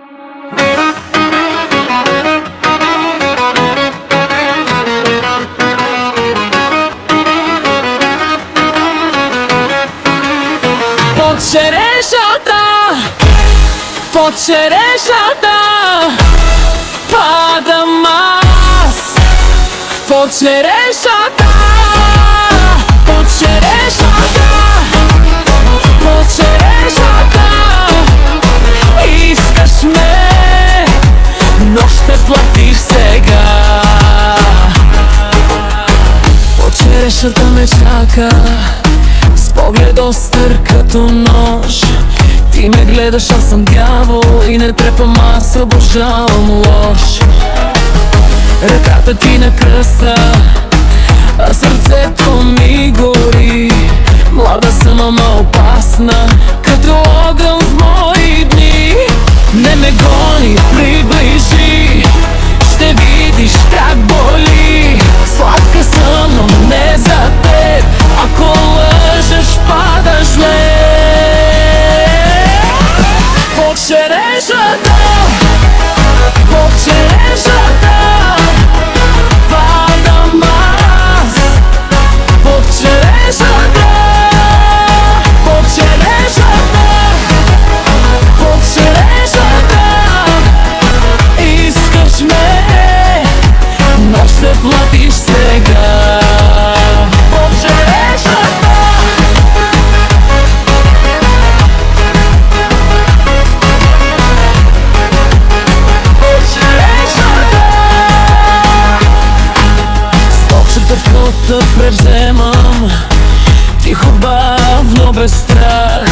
Под черешата, под черешата падам аз. Под черешата, под черешата, под черешата искаш ме, но ще платиш сега. Под черешата ме чака с поглед остър като нож. Ти ме гледаш, аз съм дявол и не трепам, аз обожавам лош. Ръката ти на кръста, а сърцето ми гори. Млада съм, ама опасна, като огън в мои дни. Не ме гони, приближи, ще видиш как боли. Сладка съм, но не за теб, ако лъжеш, падаш зле. Под черешата, под черешата падам аз. Под черешата, под черешата, под черешата искаш ме, но ще платиш сега. Под черешата, в кота превземам, тихо, бавно, без страх.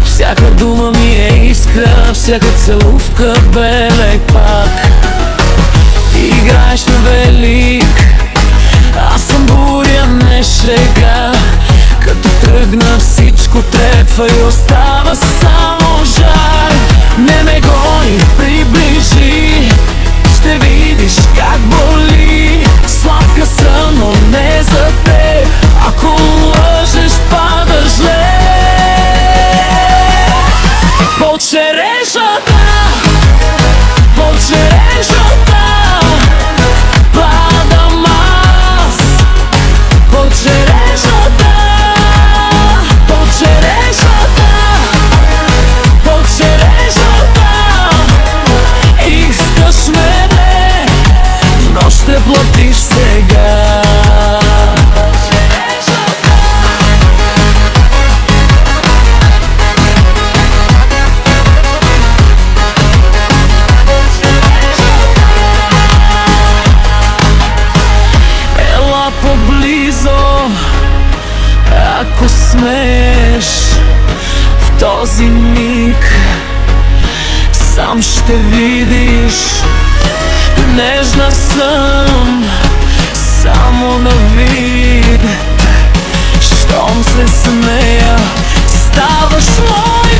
Всяка дума ми е искра, всяка целувка белег пак. Ти играеш на велик, аз съм буря, не шега. Като тръгна всичко трепва и остава само жар. Не ме гони, приближи, ще видиш как боли. Сладка съм, но не за теб, ако лъжеш, падаш зле. Под черешата, под черешата падам аз. Под черешата, под черешата, под черешата искаш мене, но ще платиш сега. Ела поблизо, ако смееш, в този миг сам ще видиш. Нежна съм, само на вид. Щом се смея, ставаш мой